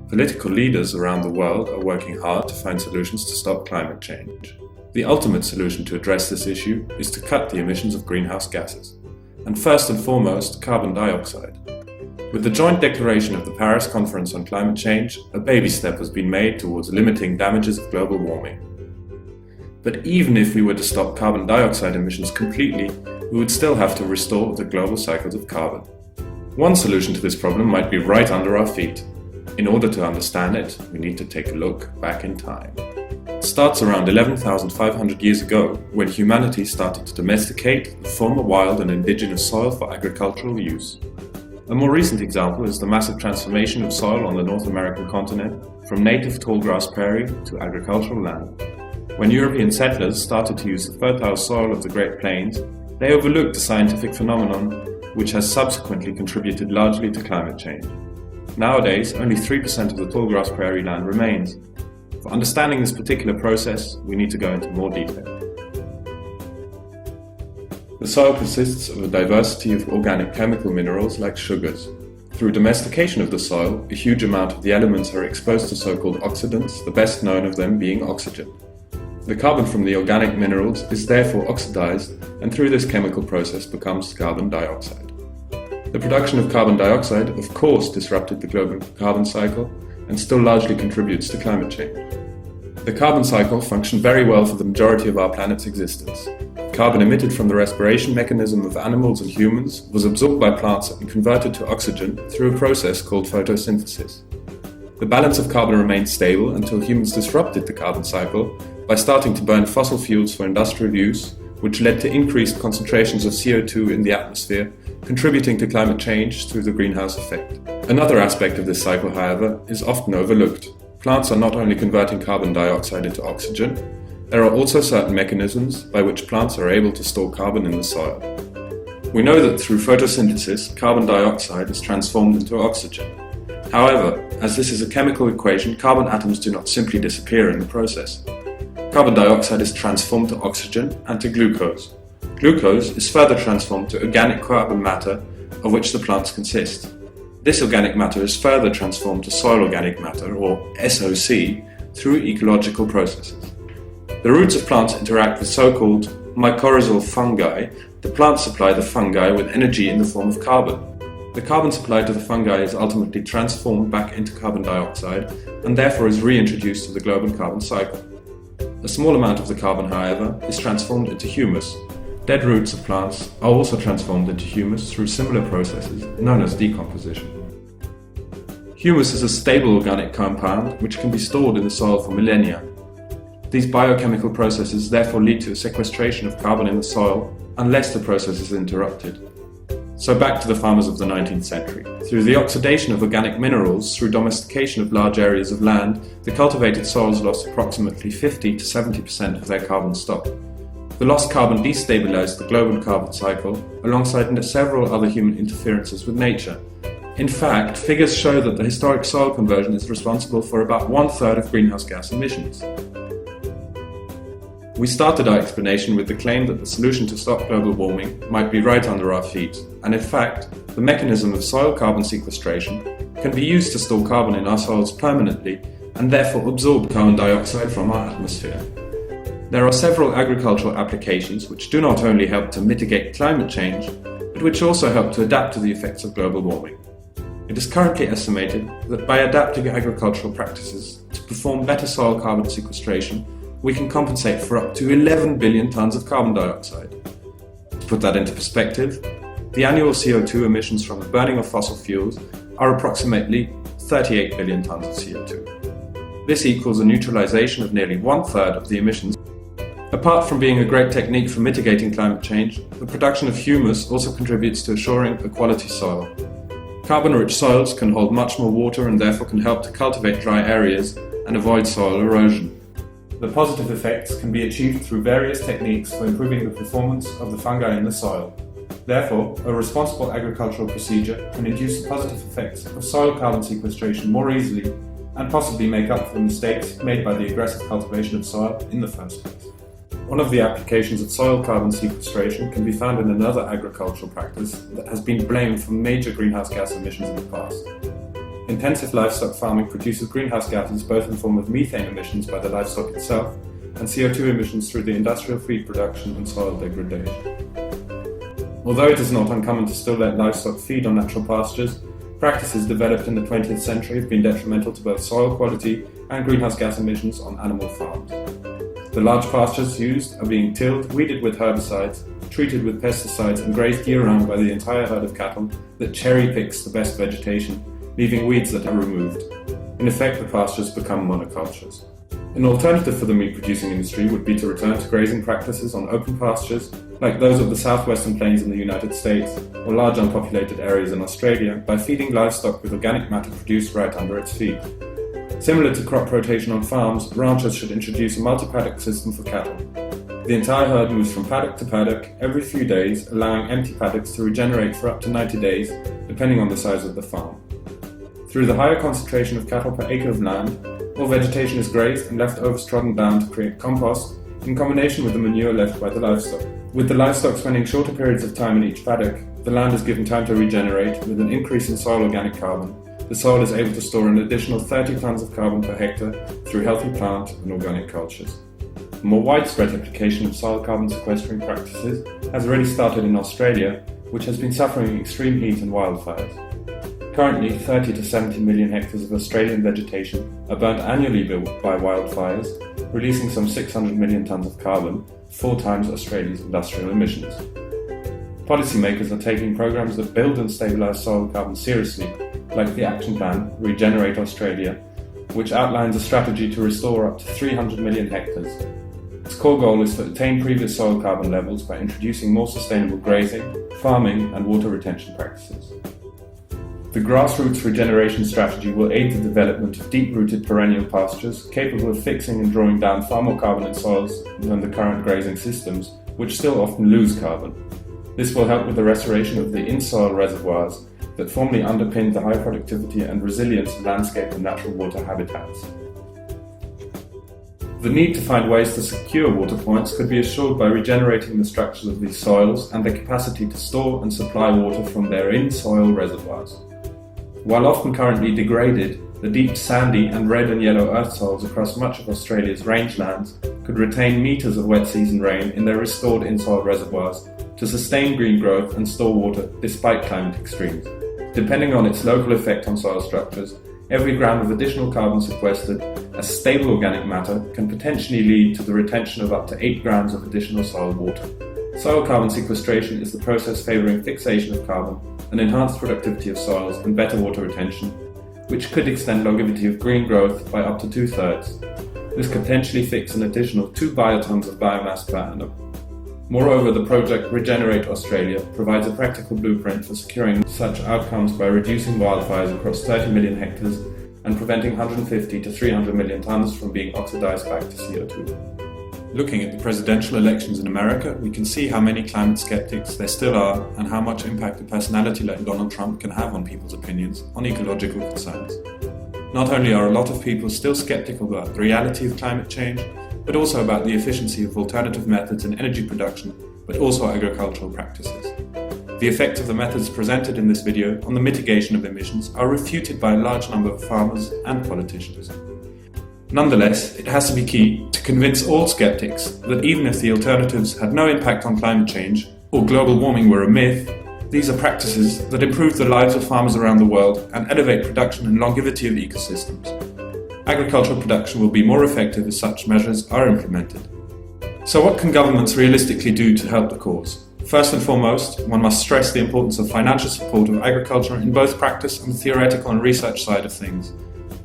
Political leaders around the world are working hard to find solutions to stop climate change. The ultimate solution to address this issue is to cut the emissions of greenhouse gases, and first and foremost, carbon dioxide. With the joint declaration of the Paris Conference on Climate Change, a baby step has been made towards limiting damages of global warming. But even if we were to stop carbon dioxide emissions completely, we would still have to restore the global cycles of carbon. One solution to this problem might be right under our feet. In order to understand it, we need to take a look back in time. It starts around 11,500 years ago, when humanity started to domesticate the former wild and indigenous soil for agricultural use. A more recent example is the massive transformation of soil on the North American continent from native tallgrass prairie to agricultural land. When European settlers started to use the fertile soil of the Great Plains, they overlooked a scientific phenomenon which has subsequently contributed largely to climate change. Nowadays, only 3% of the tallgrass prairie land remains. For understanding this particular process, we need to go into more detail. The soil consists of a diversity of organic chemical minerals like sugars. Through domestication of the soil, a huge amount of the elements are exposed to so-called oxidants, the best known of them being oxygen. The carbon from the organic minerals is therefore oxidized and through this chemical process becomes carbon dioxide. The production of carbon dioxide of course disrupted the global carbon cycle and still largely contributes to climate change. The carbon cycle functioned very well for the majority of our planet's existence. Carbon emitted from the respiration mechanism of animals and humans was absorbed by plants and converted to oxygen through a process called photosynthesis. The balance of carbon remained stable until humans disrupted the carbon cycle by starting to burn fossil fuels for industrial use, which led to increased concentrations of CO2 in the atmosphere, contributing to climate change through the greenhouse effect. Another aspect of this cycle, however, is often overlooked. Plants are not only converting carbon dioxide into oxygen, there are also certain mechanisms by which plants are able to store carbon in the soil. We know that through photosynthesis, carbon dioxide is transformed into oxygen. However, as this is a chemical equation, carbon atoms do not simply disappear in the process. Carbon dioxide is transformed to oxygen and to glucose. Glucose is further transformed to organic carbon matter, of which the plants consist. This organic matter is further transformed to soil organic matter, or SOC, through ecological processes. The roots of plants interact with so-called mycorrhizal fungi. The plants supply the fungi with energy in the form of carbon. The carbon supplied to the fungi is ultimately transformed back into carbon dioxide and therefore is reintroduced to the global carbon cycle. A small amount of the carbon, however, is transformed into humus. Dead roots of plants are also transformed into humus through similar processes known as decomposition. Humus is a stable organic compound which can be stored in the soil for millennia. These biochemical processes therefore lead to a sequestration of carbon in the soil unless the process is interrupted. So back to the farmers of the 19th century. Through the oxidation of organic minerals, through domestication of large areas of land, the cultivated soils lost approximately 50 to 70% of their carbon stock. The lost carbon destabilized the global carbon cycle alongside several other human interferences with nature. In fact, figures show that the historic soil conversion is responsible for about 1/3 of greenhouse gas emissions. We started our explanation with the claim that the solution to stop global warming might be right under our feet, and in fact, the mechanism of soil carbon sequestration can be used to store carbon in our soils permanently and therefore absorb carbon dioxide from our atmosphere. There are several agricultural applications which do not only help to mitigate climate change, but which also help to adapt to the effects of global warming. It is currently estimated that by adapting agricultural practices to perform better soil carbon sequestration, we can compensate for up to 11 billion tons of carbon dioxide. To put that into perspective, the annual CO2 emissions from the burning of fossil fuels are approximately 38 billion tons of CO2. This equals a neutralization of nearly 1/3 of the emissions. Apart from being a great technique for mitigating climate change, the production of humus also contributes to assuring a quality soil. Carbon-rich soils can hold much more water and therefore can help to cultivate dry areas and avoid soil erosion. The positive effects can be achieved through various techniques for improving the performance of the fungi in the soil. Therefore, a responsible agricultural procedure can induce the positive effects of soil carbon sequestration more easily and possibly make up for the mistakes made by the aggressive cultivation of soil in the first place. One of the applications of soil carbon sequestration can be found in another agricultural practice that has been blamed for major greenhouse gas emissions in the past. intensive livestock farming produces greenhouse gases both in the form of methane emissions by the livestock itself and CO2 emissions through the industrial feed production and soil degradation. Although it is not uncommon to still let livestock feed on natural pastures, practices developed in the 20th century have been detrimental to both soil quality and greenhouse gas emissions on animal farms. The large pastures used are being tilled, weeded with herbicides, treated with pesticides and grazed year-round by the entire herd of cattle that cherry-picks the best vegetation, leaving weeds that are removed. In effect, the pastures become monocultures. An alternative for the meat-producing industry would be to return to grazing practices on open pastures, like those of the southwestern plains in the United States or large unpopulated areas in Australia, by feeding livestock with organic matter produced right under its feet. Similar to crop rotation on farms, ranchers should introduce a multi-paddock system for cattle. The entire herd moves from paddock to paddock every few days, allowing empty paddocks to regenerate for up to 90 days, depending on the size of the farm. Through the higher concentration of cattle per acre of land, all vegetation is grazed and left overtrodden down to create compost, in combination with the manure left by the livestock. With the livestock spending shorter periods of time in each paddock, the land is given time to regenerate. With an increase in soil organic carbon, the soil is able to store an additional 30 tons of carbon per hectare through healthy plant and organic cultures. A more widespread application of soil carbon sequestering practices has already started in Australia, which has been suffering extreme heat and wildfires. Currently, 30 to 70 million hectares of Australian vegetation are burnt annually by wildfires, releasing some 600 million tons of carbon, 4 times Australia's industrial emissions. Policymakers are taking programs that build and stabilise soil carbon seriously, like the Action Plan Regenerate Australia, which outlines a strategy to restore up to 300 million hectares. Its core goal is to attain previous soil carbon levels by introducing more sustainable grazing, farming and water retention practices. The grassroots regeneration strategy will aid the development of deep-rooted perennial pastures capable of fixing and drawing down far more carbon in soils than the current grazing systems, which still often lose carbon. This will help with the restoration of the in-soil reservoirs that formerly underpinned the high productivity and resilience of landscape and natural water habitats. The need to find ways to secure water points could be assured by regenerating the structures of these soils and their capacity to store and supply water from their in-soil reservoirs. While often currently degraded, the deep sandy and red and yellow earth soils across much of Australia's rangelands could retain meters of wet season rain in their restored in-soil reservoirs to sustain green growth and store water despite climate extremes. Depending on its local effect on soil structures, every gram of additional carbon sequestered as stable organic matter can potentially lead to the retention of up to 8 grams of additional soil water. Soil carbon sequestration is the process favouring fixation of carbon and enhanced productivity of soils and better water retention, which could extend longevity of green growth by up to 2/3. This could potentially fix an additional 2 biotons of biomass per annum. Moreover, the project Regenerate Australia provides a practical blueprint for securing such outcomes by reducing wildfires across 30 million hectares and preventing 150 to 300 million tonnes from being oxidized back to CO2. Looking at the presidential elections in America, we can see how many climate skeptics there still are and how much impact a personality like Donald Trump can have on people's opinions on ecological concerns. Not only are a lot of people still skeptical about the reality of climate change, but also about the efficiency of alternative methods in energy production, but also agricultural practices. The effects of the methods presented in this video on the mitigation of emissions are refuted by a large number of farmers and politicians. Nonetheless, it has to be key to convince all skeptics that even if the alternatives had no impact on climate change, or global warming were a myth, these are practices that improve the lives of farmers around the world and elevate production and longevity of ecosystems. Agricultural production will be more effective as such measures are implemented. So what can governments realistically do to help the cause? First and foremost, one must stress the importance of financial support of agriculture in both practice and the theoretical and research side of things.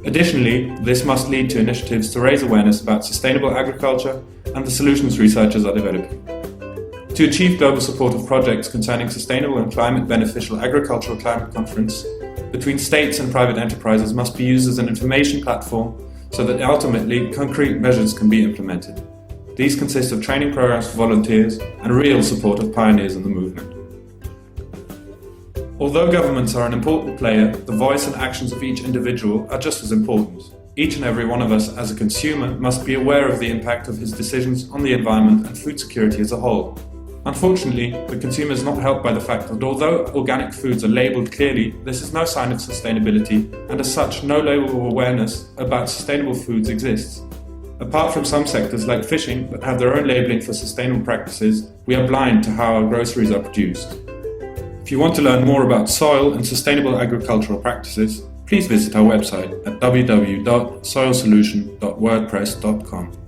Additionally, this must lead to initiatives to raise awareness about sustainable agriculture and the solutions researchers are developing. To achieve global support of projects concerning sustainable and climate beneficial agricultural climate conference, between states and private enterprises must be used as an information platform so that ultimately concrete measures can be implemented. These consist of training programs for volunteers and real support of pioneers in the movement. Although governments are an important player, the voice and actions of each individual are just as important. Each and every one of us as a consumer must be aware of the impact of his decisions on the environment and food security as a whole. Unfortunately, the consumer is not helped by the fact that although organic foods are labelled clearly, this is no sign of sustainability, and as such, no level of awareness about sustainable foods exists. Apart from some sectors like fishing that have their own labelling for sustainable practices, we are blind to how our groceries are produced. If you want to learn more about soil and sustainable agricultural practices, please visit our website at www.soilsolution.wordpress.com.